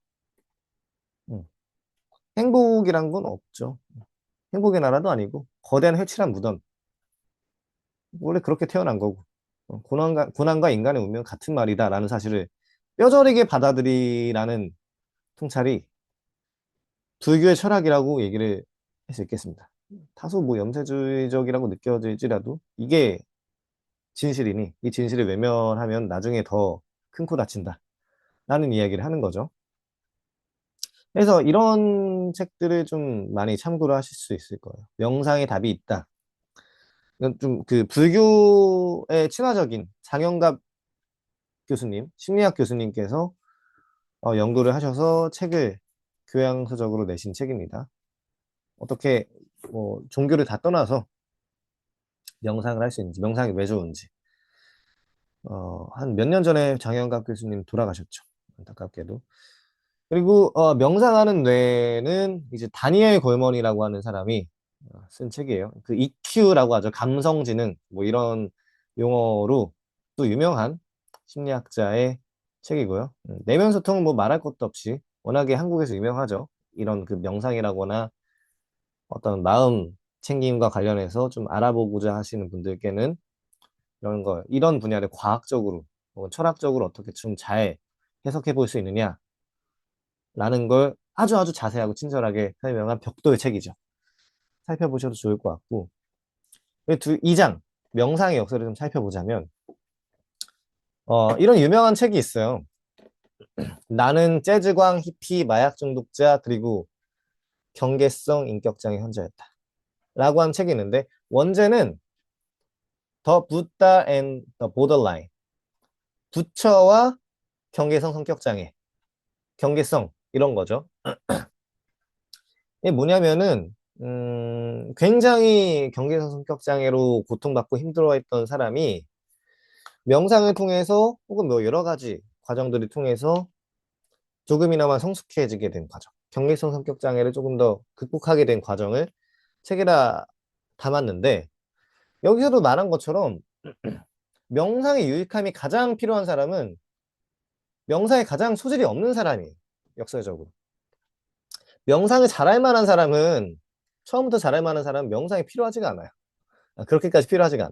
음, 행복이란 건 없죠. 행복의 나라도 아니고 거대한 회칠한 무덤. 원래 그렇게 태어난 거고 고난과 인간의 운명 같은 말이다라는 사실을 뼈저리게 받아들이라는 통찰이 불교의 철학이라고 얘기를 할 수 있겠습니다. 다소 뭐 염세주의적이라고 느껴질지라도 이게 진실이니 이 진실을 외면하면 나중에 더 큰 코 다친다 라는 이야기를 하는 거죠. 그래서 이런 책들을 좀 많이 참고를 하실 수 있을 거예요. 명상의 답이 있다. 좀 그 불교의 친화적인 장영갑 교수님, 심리학 교수님께서 연구를 하셔서 책을 교양서적으로 내신 책입니다. 어떻게 뭐 종교를 다 떠나서 명상을 할 수 있는지, 명상이 왜 좋은지. 한 몇 년 전에 장영갑 교수님 돌아가셨죠. 안타깝게도. 그리고 명상하는 뇌는 이제 다니엘 골먼이라고 하는 사람이 쓴 책이에요. 그 EQ라고 하죠. 감성지능 뭐 이런 용어로 또 유명한 심리학자의 책이고요. 내면 소통은 뭐 말할 것도 없이 워낙에 한국에서 유명하죠. 이런 그 명상이라거나 어떤 마음 챙김과 관련해서 좀 알아보고자 하시는 분들께는 이런 분야를 과학적으로 혹은 철학적으로 어떻게 좀 잘 해석해 볼 수 있느냐라는 걸 아주 아주 자세하고 친절하게 설명한 벽돌 책이죠. 살펴보셔도 좋을 것 같고. 2장, 명상의 역사를 좀 살펴보자면, 이런 유명한 책이 있어요. 나는 재즈광, 히피, 마약 중독자, 그리고 경계성 인격장애 환자였다. 라고 한 책이 있는데, 원제는 The Buddha and the Borderline. 부처와 경계성 성격장애. 경계성, 이런 거죠. 이게 뭐냐면은, 굉장히 경계성 성격장애로 고통받고 힘들어했던 사람이 명상을 통해서 혹은 뭐 여러 가지 과정들을 통해서 조금이나마 성숙해지게 된 과정. 경계성 성격장애를 조금 더 극복하게 된 과정을 책에다 담았는데, 여기서도 말한 것처럼 명상의 유익함이 가장 필요한 사람은 명상에 가장 소질이 없는 사람이에요. 역사적으로. 명상을 잘할 만한 사람은 처음부터 잘할 만한 사람은 명상이 필요하지가 않아요. 그렇게까지 필요하지가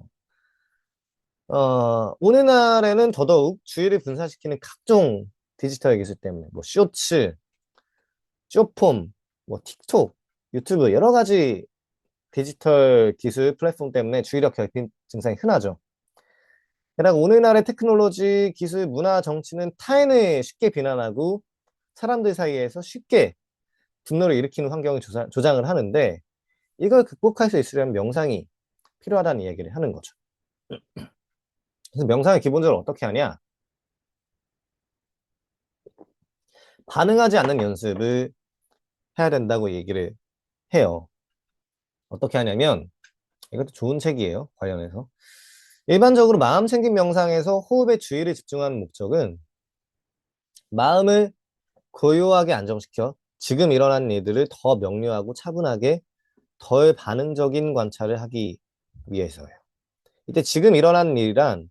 않아요. 오늘날에는 더더욱 주의를 분산시키는 각종 디지털 기술 때문에 뭐 쇼츠, 쇼폼, 뭐 틱톡, 유튜브 여러 가지 디지털 기술 플랫폼 때문에 주의력 결핍 증상이 흔하죠. 게다가 오늘날의 테크놀로지, 기술, 문화, 정치는 타인을 쉽게 비난하고 사람들 사이에서 쉽게 분노를 일으키는 환경을 조장을 하는데 이걸 극복할 수 있으려면 명상이 필요하다는 얘기를 하는 거죠. 그래서 명상을 기본적으로 어떻게 하냐? 반응하지 않는 연습을 해야 된다고 얘기를 해요. 어떻게 하냐면 이것도 좋은 책이에요. 관련해서. 일반적으로 마음 챙김 명상에서 호흡에 주의를 집중하는 목적은 마음을 고요하게 안정시켜 지금 일어난 일들을 더 명료하고 차분하게 덜 반응적인 관찰을 하기 위해서예요. 이때 지금 일어난 일이란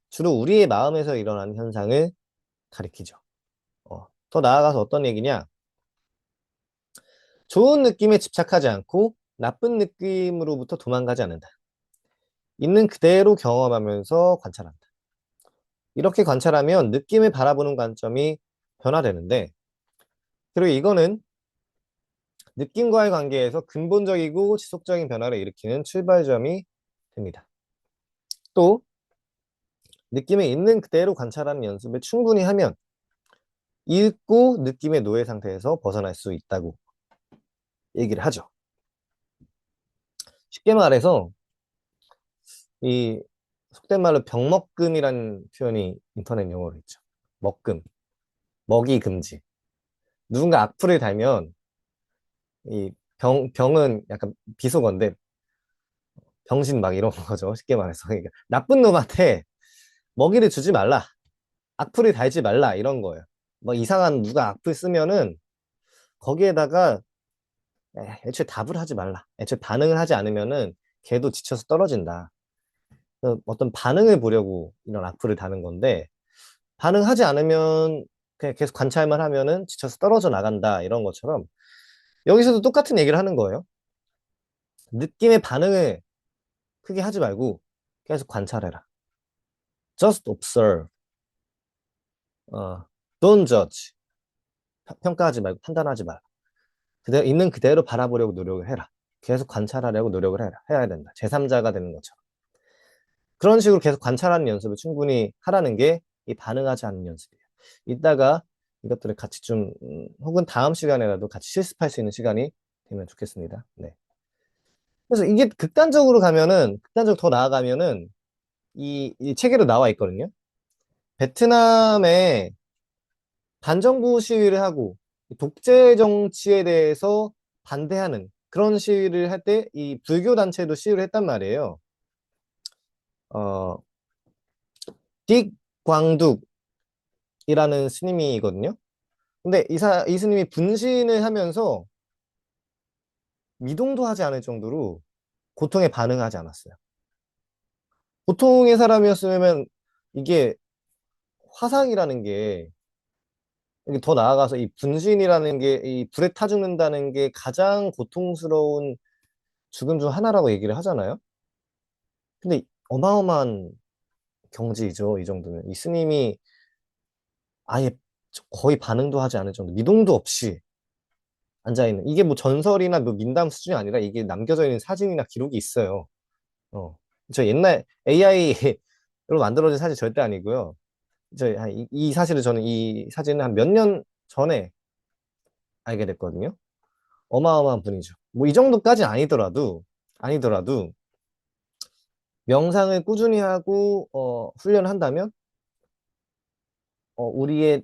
주로 우리의 마음에서 일어나는 현상을 가리키죠. 더 나아가서 어떤 얘기냐? 좋은 느낌에 집착하지 않고 나쁜 느낌으로부터 도망가지 않는다. 있는 그대로 경험하면서 관찰한다. 이렇게 관찰하면 느낌을 바라보는 관점이 변화되는데, 그리고 이거는 느낌과의 관계에서 근본적이고 지속적인 변화를 일으키는 출발점이 됩니다. 또, 느낌을 있는 그대로 관찰하는 연습을 충분히 하면 읽고 느낌의 노예 상태에서 벗어날 수 있다고 얘기를 하죠. 쉽게 말해서 이 속된 말로 병먹금이라는 표현이 인터넷 용어로 있죠. 먹금, 먹이 금지. 누군가 악플을 달면 이 병은 약간 비속어인데 병신 막 이런 거죠. 쉽게 말해서. 그러니까 나쁜 놈한테 먹이를 주지 말라. 악플을 달지 말라. 이런 거예요. 뭐 이상한 누가 악플 쓰면은 거기에다가 애초에 답을 하지 말라. 애초에 반응을 하지 않으면은 걔도 지쳐서 떨어진다. 어떤 반응을 보려고 이런 악플을 다는 건데 반응하지 않으면 그냥 계속 관찰만 하면은 지쳐서 떨어져 나간다. 이런 것처럼 여기서도 똑같은 얘기를 하는 거예요. 느낌의 반응을 크게 하지 말고 계속 관찰해라. Just observe. 어, don't judge. 평가하지 말고 판단하지 마라. 그대로 있는 그대로 바라보려고 노력을 해라. 계속 관찰하려고 노력을 해야 된다. 제3자가 되는 것처럼. 그런 식으로 계속 관찰하는 연습을 충분히 하라는 게 이 반응하지 않는 연습이에요. 이따가 이것들을 같이 좀 혹은 다음 시간에라도 같이 실습할 수 있는 시간이 되면 좋겠습니다. 네. 그래서 이게 극단적으로 더 나아가면은 이 책에도 나와 있거든요. 베트남에 반정부 시위를 하고 독재 정치에 대해서 반대하는 그런 시위를 할 때 이 불교 단체도 시위를 했단 말이에요. 어, 딕 광둑이라는 스님이거든요. 근데 이 스님이 분신을 하면서 미동도 하지 않을 정도로 고통에 반응하지 않았어요. 보통의 사람이었으면 이게 화상이라는 게 이게 더 나아가서 이 분신이라는 게 이 불에 타 죽는다는 게 가장 고통스러운 죽음 중 하나라고 얘기를 하잖아요. 근데 어마어마한 경지이죠. 이 정도면. 이 스님이 아예 거의 반응도 하지 않을 정도, 미동도 없이 앉아있는. 이게 뭐 전설이나 뭐 민담 수준이 아니라 이게 남겨져 있는 사진이나 기록이 있어요. 어. 저 옛날 AI로 만들어진 사진 절대 아니고요. 이 사실을 저는 이 사진을 한 몇 년 전에 알게 됐거든요. 어마어마한 분이죠. 뭐 이 정도까지 아니더라도 명상을 꾸준히 하고 훈련을 한다면 우리의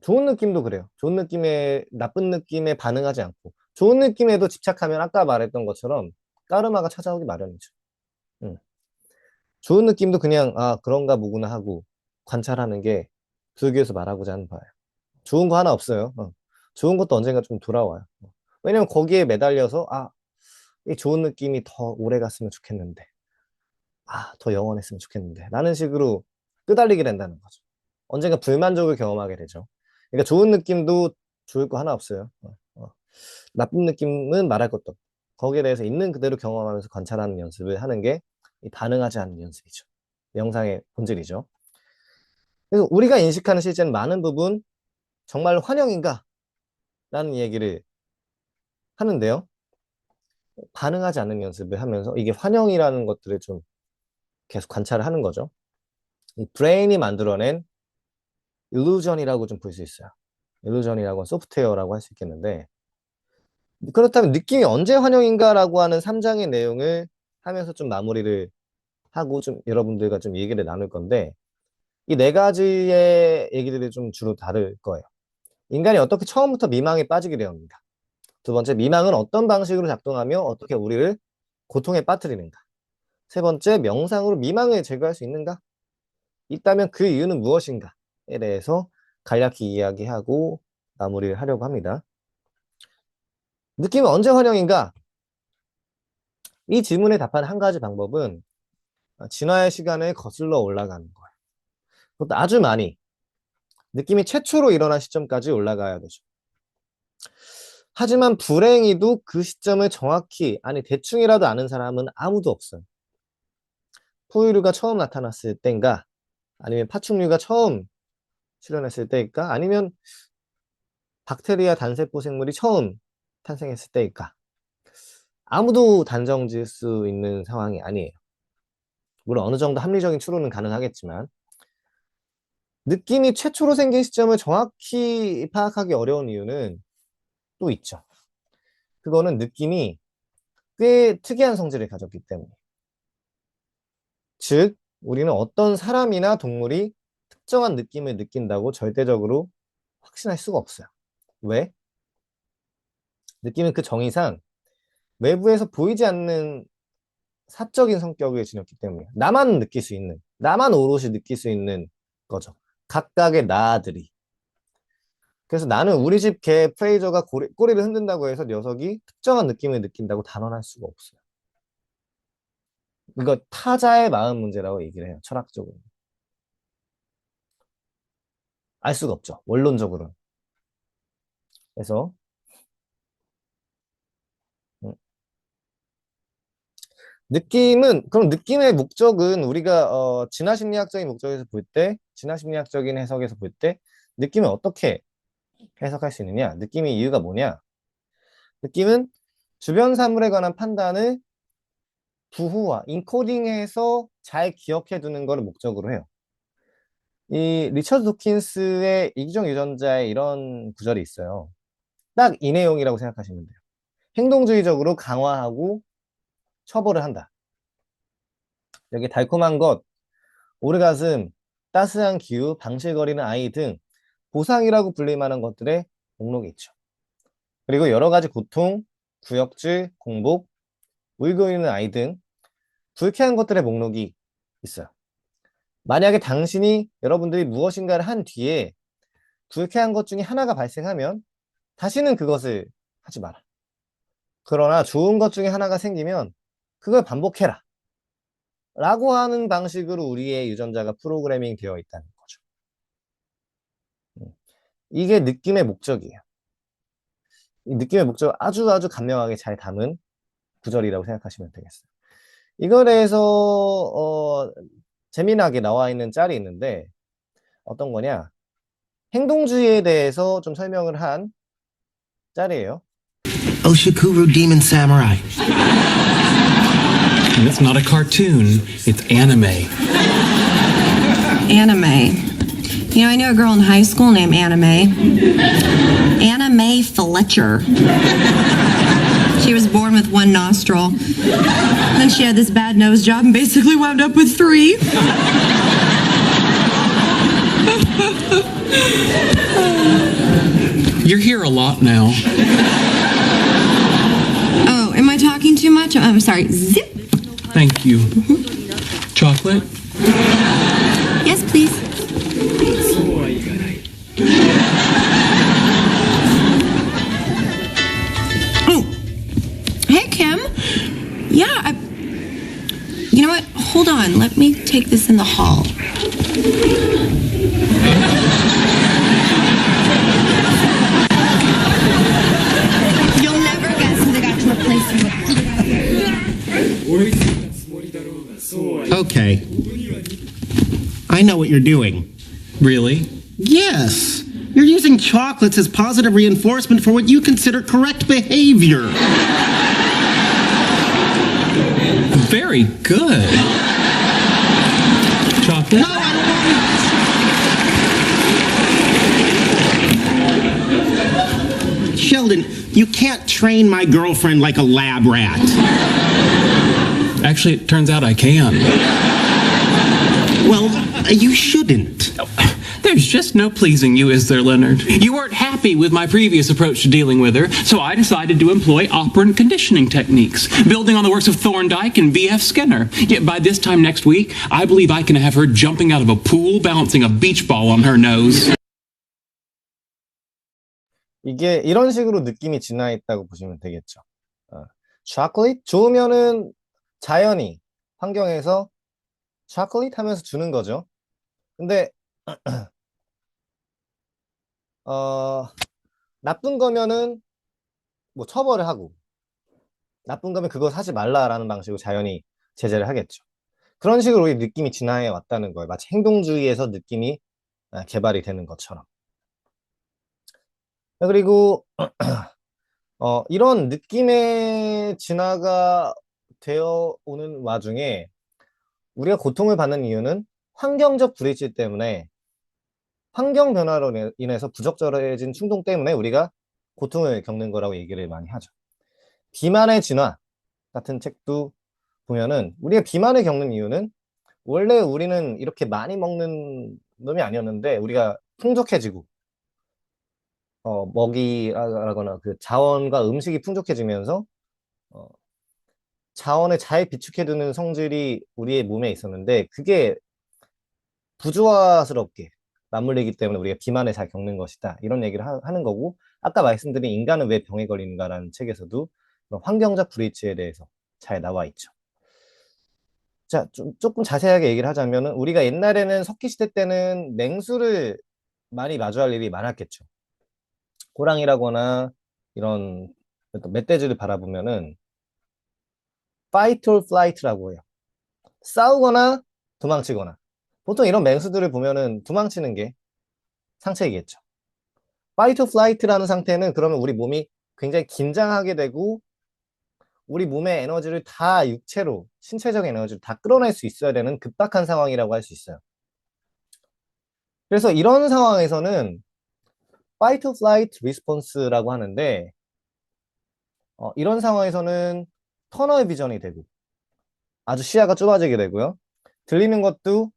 좋은 느낌도 그래요. 좋은 느낌에 나쁜 느낌에 반응하지 않고 좋은 느낌에도 집착하면 아까 말했던 것처럼 까르마가 찾아오기 마련이죠. 음. 좋은 느낌도 그냥 그런가 보구나 하고 관찰하는 게 불교에서 말하고자 하는 바예요. 좋은 거 하나 없어요. 좋은 것도 언젠가 좀 돌아와요. 왜냐면 거기에 매달려서 이 좋은 느낌이 더 오래 갔으면 좋겠는데 더 영원했으면 좋겠는데. 라는 식으로 끄달리게 된다는 거죠. 언젠가 불만족을 경험하게 되죠. 그러니까 좋은 느낌도 좋을 거 하나 없어요. 나쁜 느낌은 말할 것도 없고. 거기에 대해서 있는 그대로 경험하면서 관찰하는 연습을 하는 게 이 반응하지 않는 연습이죠. 영상의 본질이죠. 그래서 우리가 인식하는 실제는 많은 부분 정말 환영인가? 라는 얘기를 하는데요. 반응하지 않는 연습을 하면서 이게 환영이라는 것들을 좀 계속 관찰을 하는 거죠. 이 브레인이 만들어낸 일루전이라고 좀 볼 수 있어요. 일루전이라고 소프트웨어라고 할 수 있겠는데, 그렇다면 느낌이 언제 환영인가라고 하는 3장의 내용을 하면서 좀 마무리를 하고 좀 여러분들과 좀 얘기를 나눌 건데, 이 4가지의 얘기들이 좀 주로 다를 거예요. 인간이 어떻게 처음부터 미망에 빠지게 되었는가? 두 번째, 미망은 어떤 방식으로 작동하며 어떻게 우리를 고통에 빠뜨리는가? 세 번째, 명상으로 미망을 제거할 수 있는가? 있다면 그 이유는 무엇인가에 대해서 간략히 이야기하고 마무리를 하려고 합니다. 느낌은 언제 환영인가? 이 질문에 답하는 한 가지 방법은 진화의 시간을 거슬러 올라가는 거예요. 그것도 아주 많이 느낌이 최초로 일어난 시점까지 올라가야 되죠. 하지만 불행히도 그 시점을 정확히, 아니 대충이라도 아는 사람은 아무도 없어요. 포유류가 처음 나타났을 땐가, 아니면 파충류가 처음 출현했을 때일까, 아니면 박테리아 단세포 생물이 처음 탄생했을 때일까. 아무도 단정 지을 수 있는 상황이 아니에요. 물론 어느 정도 합리적인 추론은 가능하겠지만, 느낌이 최초로 생긴 시점을 정확히 파악하기 어려운 이유는 또 있죠. 그거는 느낌이 꽤 특이한 성질을 가졌기 때문에. 즉, 우리는 어떤 사람이나 동물이 특정한 느낌을 느낀다고 절대적으로 확신할 수가 없어요. 왜? 느낌은 그 정의상 외부에서 보이지 않는 사적인 성격을 지녔기 때문이에요. 나만 느낄 수 있는, 나만 오롯이 느낄 수 있는 거죠. 각각의 나들이. 그래서 나는 우리 집 개 프레이저가 꼬리를 흔든다고 해서 녀석이 특정한 느낌을 느낀다고 단언할 수가 없어요. 이거 타자의 마음 문제라고 얘기를 해요. 철학적으로. 알 수가 없죠. 원론적으로는. 그래서 그럼 느낌의 목적은 우리가 진화심리학적인 목적에서 볼 때, 진화심리학적인 해석에서 볼 때 느낌을 어떻게 해석할 수 있느냐? 느낌의 이유가 뭐냐? 느낌은 주변 사물에 관한 판단을 부호화, 인코딩해서 잘 기억해 두는 것을 목적으로 해요. 이 리처드 도킨스의 이기적 유전자에 이런 구절이 있어요. 딱 이 내용이라고 생각하시면 돼요. 행동주의적으로 강화하고 처벌을 한다. 여기 달콤한 것, 오르가즘, 따스한 기후, 방실거리는 아이 등 보상이라고 불릴 만한 것들의 목록이 있죠. 그리고 여러 가지 고통, 구역질, 공복, 울고 있는 아이 등 불쾌한 것들의 목록이 있어요. 만약에 여러분들이 무엇인가를 한 뒤에 불쾌한 것 중에 하나가 발생하면 다시는 그것을 하지 마라. 그러나 좋은 것 중에 하나가 생기면 그걸 반복해라. 라고 하는 방식으로 우리의 유전자가 프로그래밍 되어 있다는 거죠. 이게 느낌의 목적이에요. 이 느낌의 목적을 아주 간명하게 잘 담은 구절이라고 생각하시면 되겠어요. 이거에 대해서 재미나게 나와 있는 짤이 있는데 어떤 거냐? 행동주의에 대해서 좀 설명을 한 짤이에요. Oshikuru Demon Samurai. And it's not a cartoon, it's anime. Anime. You know, I knew a girl in high school named Anime. Anna Mae Fletcher. She was born with one nostril. Then she had this bad nose job and basically wound up with 3. You're here a lot now. Oh, am I talking too much? I'm sorry. Zip. Thank you. Chocolate? Yes, please. Oh, hey, Kim. Yeah, you know what? hold on. Let me take this in the hall. You'll never guess who they got to replace him with. Okay. I know what you're doing. Really? Yes. You're using chocolates as positive reinforcement for what you consider correct behavior. Very good. Chocolate? No, I don't want it. Sheldon, you can't train my girlfriend like a lab rat. Actually, it turns out I can. Well, you shouldn't. There's just no pleasing you, is there, Leonard? You weren't happy with my previous approach to dealing with her, so I decided to employ operant conditioning techniques, building on the works of Thorndike and B.F. Skinner. Yet by this time next week, I believe I can have her jumping out of a pool, balancing a beach ball on her nose. 이게 이런 식으로 느낌이 진화했다고 보시면 되겠죠. chocolate 좋으면은 자연히 환경에서 chocolate 하면서 주는 거죠. 근데 나쁜 거면은 뭐 처벌을 하고, 나쁜 거면 그거 사지 말라라는 방식으로 자연히 제재를 하겠죠. 그런 식으로 우리 느낌이 진화해 왔다는 거예요. 마치 행동주의에서 느낌이 개발이 되는 것처럼. 그리고 이런 느낌의 진화가 되어 오는 와중에 우리가 고통을 받는 이유는 환경적 불일치 때문에, 환경 변화로 인해서 부적절해진 충동 때문에 우리가 고통을 겪는 거라고 얘기를 많이 하죠. 비만의 진화 같은 책도 보면은 우리가 비만을 겪는 이유는 원래 우리는 이렇게 많이 먹는 놈이 아니었는데 우리가 풍족해지고 먹이라거나 그 자원과 음식이 풍족해지면서 자원을 잘 비축해두는 성질이 우리의 몸에 있었는데 그게 부조화스럽게 맞물리기 때문에 우리가 비만을 잘 겪는 것이다. 이런 얘기를 하는 거고, 아까 말씀드린 인간은 왜 병에 걸리는가라는 책에서도 환경적 불일치에 대해서 잘 나와 있죠. 자, 조금 자세하게 얘기를 하자면은 우리가 옛날에는 석기시대 때는 맹수를 많이 마주할 일이 많았겠죠. 호랑이라거나 이런 멧돼지를 바라보면은 fight or flight라고 해요. 싸우거나 도망치거나. 보통 이런 맹수들을 보면은 도망치는 게 상책이겠죠. fight or flight라는 상태는 그러면 우리 몸이 굉장히 긴장하게 되고 우리 몸의 에너지를 다 육체로, 신체적인 에너지를 다 끌어낼 수 있어야 되는 급박한 상황이라고 할 수 있어요. 그래서 이런 상황에서는 fight or flight response라고 하는데 이런 상황에서는 터널 비전이 되고 아주 시야가 좁아지게 되고요. 들리는 것도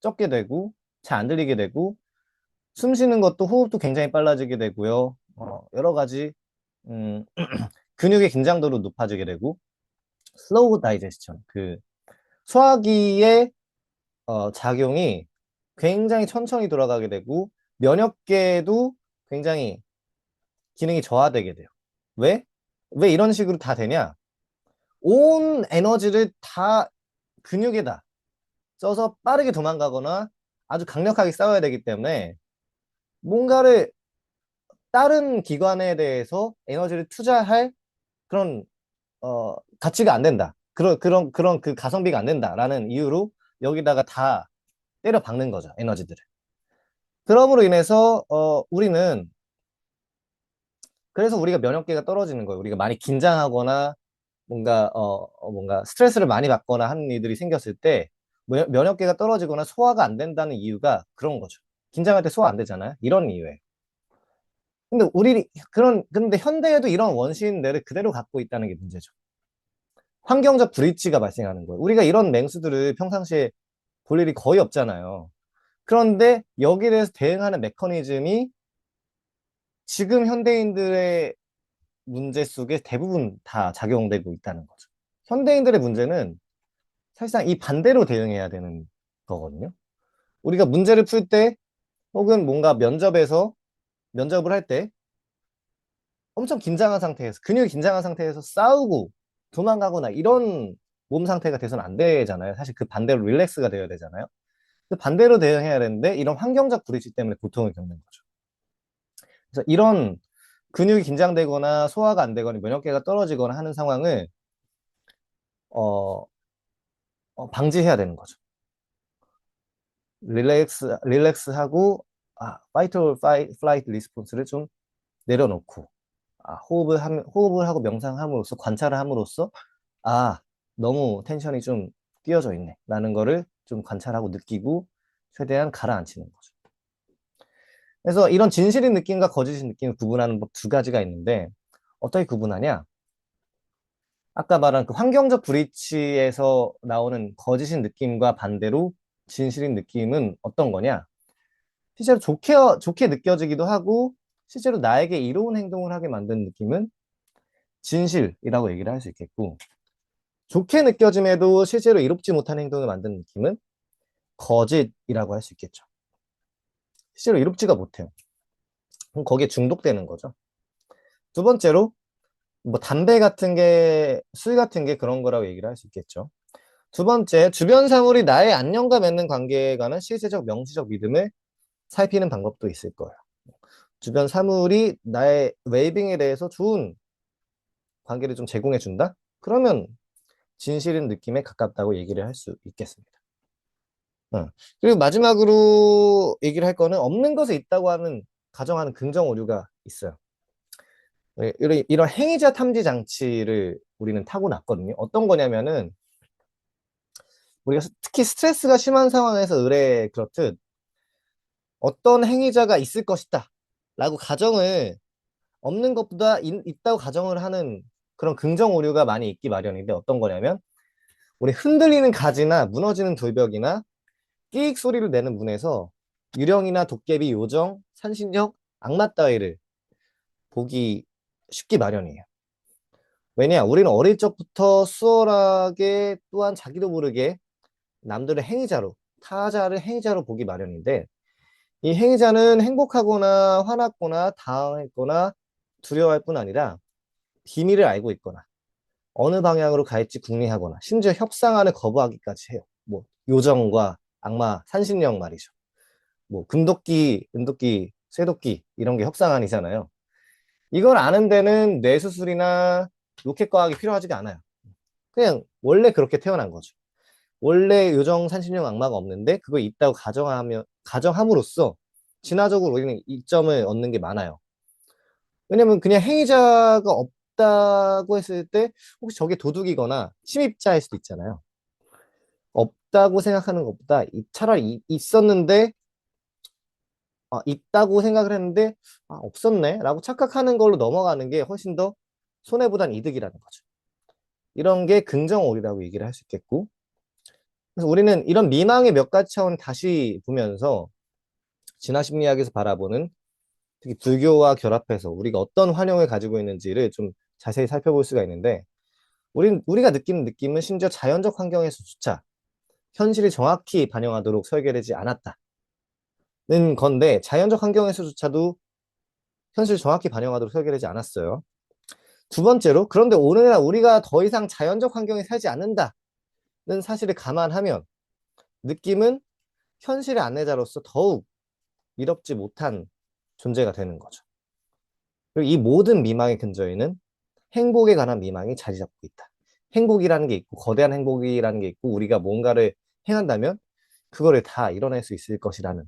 적게 되고 잘 안 들리게 되고 숨 쉬는 것도 호흡도 굉장히 빨라지게 되고요. 여러 가지 근육의 긴장도도 높아지게 되고 슬로우 다이제스션, 그 소화기의 작용이 굉장히 천천히 돌아가게 되고 면역계도 굉장히 기능이 저하되게 돼요. 왜? 왜 이런 식으로 다 되냐? 온 에너지를 다 근육에다 써서 빠르게 도망가거나 아주 강력하게 싸워야 되기 때문에 뭔가를 다른 기관에 대해서 에너지를 투자할 그런 가치가 안 된다. 그런 그 가성비가 안 된다라는 이유로 여기다가 다 때려 박는 거죠, 에너지들을. 그럼으로 인해서 우리는 그래서 우리가 면역계가 떨어지는 거예요. 우리가 많이 긴장하거나 뭔가 스트레스를 많이 받거나 하는 일들이 생겼을 때 면역계가 떨어지거나 소화가 안 된다는 이유가 그런 거죠. 긴장할 때 소화 안 되잖아요. 이런 이유예요. 근데 현대에도 이런 원시인들을 그대로 갖고 있다는 게 문제죠. 환경적 불일치가 발생하는 거예요. 우리가 이런 맹수들을 평상시에 볼 일이 거의 없잖아요. 그런데 여기에 대해서 대응하는 메커니즘이 지금 현대인들의 문제 속에 대부분 다 작용되고 있다는 거죠. 현대인들의 문제는 사실상 이 반대로 대응해야 되는 거거든요. 우리가 문제를 풀 때 혹은 뭔가 면접을 할 때 엄청 긴장한 상태에서, 근육이 긴장한 상태에서 싸우고 도망가거나 이런 몸 상태가 돼서는 안 되잖아요. 사실 그 반대로 릴렉스가 되어야 되잖아요. 그 반대로 대응해야 되는데 이런 환경적 불이치 때문에 고통을 겪는 거죠. 그래서 이런 근육이 긴장되거나 소화가 안 되거나 면역계가 떨어지거나 하는 상황을 어, 방지해야 되는 거죠. 릴렉스하고 fight or flight 리스폰스를 좀 내려놓고 호흡을 하고 명상함으로써 관찰을 함으로써 너무 텐션이 좀 끼어져 있네 라는 거를 좀 관찰하고 느끼고 최대한 가라앉히는 거죠. 그래서 이런 진실인 느낌과 거짓인 느낌을 구분하는 법 두 가지가 있는데 어떻게 구분하냐? 아까 말한 그 환경적 불이치에서 나오는 거짓인 느낌과 반대로 진실인 느낌은 어떤 거냐? 실제로 좋게 느껴지기도 하고 실제로 나에게 이로운 행동을 하게 만든 느낌은 진실이라고 얘기를 할 수 있겠고, 좋게 느껴짐에도 실제로 이롭지 못한 행동을 만든 느낌은 거짓이라고 할 수 있겠죠. 실제로 이롭지가 못해요. 그럼 거기에 중독되는 거죠. 두 번째로 뭐 담배 같은 게, 술 같은 게 그런 거라고 얘기를 할 수 있겠죠. 두 번째, 주변 사물이 나의 안녕과 맺는 관계에 관한 실제적 명시적 믿음을 살피는 방법도 있을 거예요. 주변 사물이 나의 웰빙에 대해서 좋은 관계를 좀 제공해 준다? 그러면 진실인 느낌에 가깝다고 얘기를 할 수 있겠습니다. 그리고 마지막으로 얘기를 할 거는 없는 것에 있다고 하는 가정하는 긍정 오류가 있어요. 이런 행위자 탐지 장치를 우리는 타고났거든요. 어떤 거냐면은 우리가 특히 스트레스가 심한 상황에서 의뢰 그렇듯 어떤 행위자가 있을 것이다 라고 가정을 없는 것보다 있다고 가정을 하는 그런 긍정 오류가 많이 있기 마련인데 어떤 거냐면 우리 흔들리는 가지나 무너지는 돌벽이나 끼익 소리를 내는 문에서 유령이나 도깨비, 요정, 산신령, 악마 따위를 보기 쉽기 마련이에요. 왜냐? 우리는 어릴 적부터 수월하게 또한 자기도 모르게 남들의 행위자로, 타자를 행위자로 보기 마련인데 이 행위자는 행복하거나 화났거나 당황했거나 두려워할 뿐 아니라 비밀을 알고 있거나 어느 방향으로 갈지 궁리하거나 심지어 협상안을 거부하기까지 해요. 뭐 요정과 악마, 산신령 말이죠. 뭐 금도끼, 은도끼, 쇠도끼 이런 게 협상안이잖아요. 이걸 아는 데는 뇌수술이나 로켓과학이 필요하지가 않아요. 그냥 원래 그렇게 태어난 거죠. 원래 요정, 산신령, 악마가 없는데 그거 있다고 가정함으로써 진화적으로 우리는 이점을 얻는 게 많아요. 왜냐면 그냥 행위자가 없다고 했을 때 혹시 저게 도둑이거나 침입자일 수도 있잖아요. 없다고 생각하는 것보다 차라리 있었는데 있다고 생각을 했는데 없었네 라고 착각하는 걸로 넘어가는 게 훨씬 더 손해보단 이득이라는 거죠. 이런 게 긍정오류라고 얘기를 할 수 있겠고, 그래서 우리는 이런 미망의 몇 가지 차원 다시 보면서 진화심리학에서 바라보는 특히 불교와 결합해서 우리가 어떤 활용을 가지고 있는지를 좀 자세히 살펴볼 수가 있는데 우리가 느끼는 느낌은 심지어 자연적 환경에서조차 현실이 정확히 반영하도록 설계되지 않았다는 건데 자연적 환경에서조차도 현실을 정확히 반영하도록 설계되지 않았어요. 두 번째로 그런데 오늘날 우리가 더 이상 자연적 환경에 살지 않는다는 사실을 감안하면 느낌은 현실의 안내자로서 더욱 미덥지 못한 존재가 되는 거죠. 그리고 이 모든 미망의 근저에는 행복에 관한 미망이 자리 잡고 있다. 행복이라는 게 있고 거대한 행복이라는 게 있고 우리가 뭔가를 행한다면 그거를 다 이뤄낼 수 있을 것이라는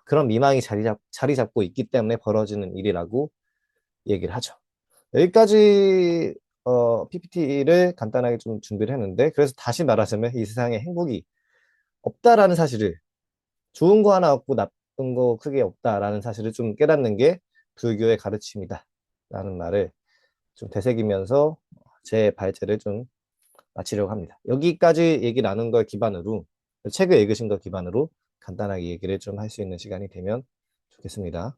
그런 미망이 자리 잡고 있기 때문에 벌어지는 일이라고 얘기를 하죠. 여기까지 PPT를 간단하게 좀 준비를 했는데 그래서 다시 말하자면 이 세상에 행복이 없다라는 사실을 좋은 거 하나 없고 나쁜 거 크게 없다라는 사실을 좀 깨닫는 게 불교의 가르침이다 라는 말을 좀 되새기면서 제 발제를 좀 마치려고 합니다. 여기까지 얘기 나눈 걸 기반으로 책을 읽으신 걸 기반으로 간단하게 얘기를 좀 할 수 있는 시간이 되면 좋겠습니다.